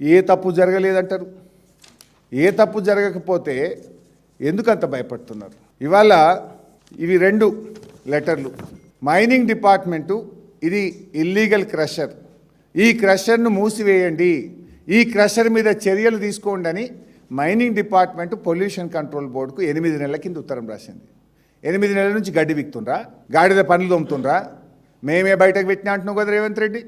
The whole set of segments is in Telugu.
ఏ తప్పు జరగలేదంటారు. ఏ తప్పు జరగకపోతే ఎందుకంత భయపడుతున్నారు? ఇవాళ ఇవి 2 లెటర్లు. మైనింగ్ డిపార్ట్మెంటు ఇది ఇల్లీగల్ క్రషర్, ఈ క్రషర్ను మూసివేయండి, ఈ క్రషర్ మీద చర్యలు తీసుకోండి అని మైనింగ్ డిపార్ట్మెంటు పొల్యూషన్ కంట్రోల్ బోర్డుకు 8 నెలల కింద ఉత్తరం రాసింది. 8 నెలల నుంచి గడ్డి బిక్తుండ్రా, గాడిద పనులు తోముతుండ్రా, మేమే బయటకు పెట్టినా అంటున్నావు కదా రేవంత్ రెడ్డి.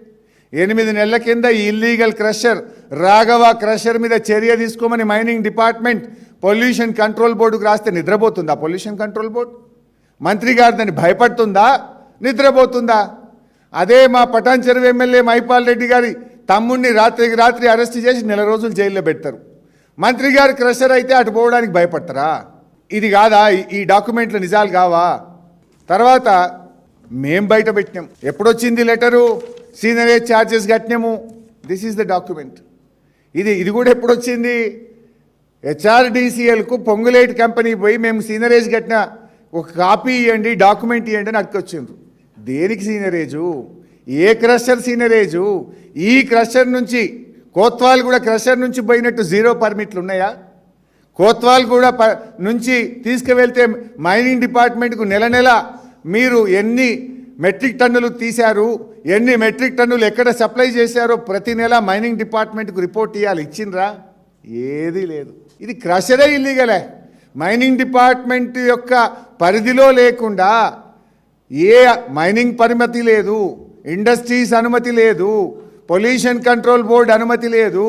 8 నెలల కింద ఈ ఇల్లీగల్ క్రషర్ రాఘవ క్రషర్ మీద చర్య తీసుకోమని మైనింగ్ డిపార్ట్మెంట్ పొల్యూషన్ కంట్రోల్ బోర్డుకు రాస్తే నిద్రపోతుందా పొల్యూషన్ కంట్రోల్ బోర్డు? మంత్రి గారు దాన్ని భయపడుతుందా, నిద్రపోతుందా? అదే మా పటాన్ చెరువు ఎమ్మెల్యే మైపాల్ రెడ్డి గారి తమ్ముడిని రాత్రికి రాత్రి అరెస్ట్ చేసి 1 రోజులు జైల్లో పెడతారు. మంత్రి గారి క్రషర్ అయితే అటు పోవడానికి భయపడతారా? ఇది కాదా? ఈ డాక్యుమెంట్లు నిజాలు కావా? తర్వాత మేం బయట పెట్టినాం. ఎప్పుడొచ్చింది లెటరు? సీనరేజ్ ఛార్జెస్ కట్టినాము. This is the document. ఇది కూడా ఎప్పుడొచ్చింది? హెచ్ఆర్డీసీఎల్కు పొంగులేటి కంపెనీ పోయి మేము సీనరేజ్ కట్టిన ఒక కాపీ ఇవ్వండి, డాక్యుమెంట్ ఇవ్వండి అని అట్టుకొచ్చిండ్రు. దేనికి సీనరేజు? ఏ క్రషర్ సీనరేజు? ఈ క్రషర్ నుంచి కోత్వాల్ కూడా క్రషర్ నుంచి పోయినట్టు 0 పర్మిట్లు ఉన్నాయా? కోత్వాల్ కూడా నుంచి తీసుకువెళ్తే మైనింగ్ డిపార్ట్మెంట్కు నెల మీరు ఎన్ని మెట్రిక్ టన్నులు తీశారు, ఎన్ని మెట్రిక్ టన్నులు ఎక్కడ సప్లై చేశారో ప్రతి నెల మైనింగ్ డిపార్ట్మెంట్కు రిపోర్ట్ ఇవ్వాలి. ఇచ్చిండ్రా? ఏదీ లేదు. ఇది క్రషరే ఇల్లీగలే. మైనింగ్ డిపార్ట్మెంట్ యొక్క పరిధిలో లేకుండా ఏ మైనింగ్ పరిమితి లేదు, ఇండస్ట్రీస్ అనుమతి లేదు, పొల్యూషన్ కంట్రోల్ బోర్డు అనుమతి లేదు,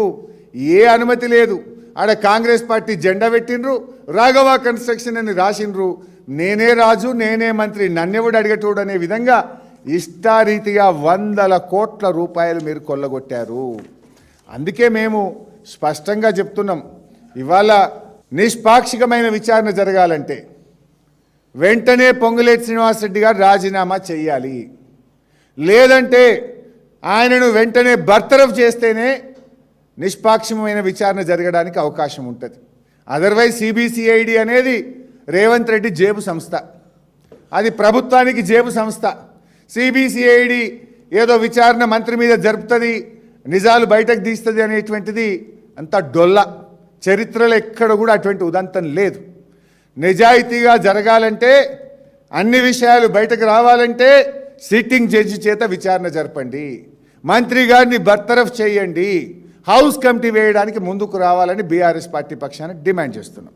ఏ అనుమతి లేదు. ఆడ కాంగ్రెస్ పార్టీ జెండా పెట్టిండ్రు, రాఘవ కన్స్ట్రక్షన్ అని రాసిండ్రు. నేనే రాజు, నేనే మంత్రి, నన్నెవడు అడిగేటోడు అనే విధంగా ఇష్టారీతిగా 100 కోట్ల రూపాయలు మీరు కొల్లగొట్టారు. అందుకే మేము స్పష్టంగా చెప్తున్నాం, ఇవాళ నిష్పాక్షికమైన విచారణ జరగాలంటే వెంటనే పొంగులేటి శ్రీనివాసరెడ్డి గారు రాజీనామా చేయాలి. లేదంటే ఆయనను వెంటనే బర్తరఫ్ చేస్తేనే నిష్పాక్షికమైన విచారణ జరగడానికి అవకాశం ఉంటుంది. అదర్వైజ్ సిబిసిఐడి అనేది రేవంత్ రెడ్డి జేబు సంస్థ, అది ప్రభుత్వానికి జేబు సంస్థ. సిబిసిఐడి ఏదో విచారణ మంత్రి మీద జరుపుతుంది, నిజాలు బయటకు తీస్తుంది అనేటువంటిది అంత డొల్ల. చరిత్రలో ఎక్కడ కూడా అటువంటి ఉదంతం లేదు. నిజాయితీగా జరగాలంటే, అన్ని విషయాలు బయటకు రావాలంటే సిట్టింగ్ జడ్జి చేత విచారణ జరపండి, మంత్రి గారిని బర్తరఫ్ చేయండి, హౌస్ కమిటీ వేయడానికి ముందుకు రావాలని బీఆర్ఎస్ పార్టీ పక్షాన డిమాండ్ చేస్తున్నాం.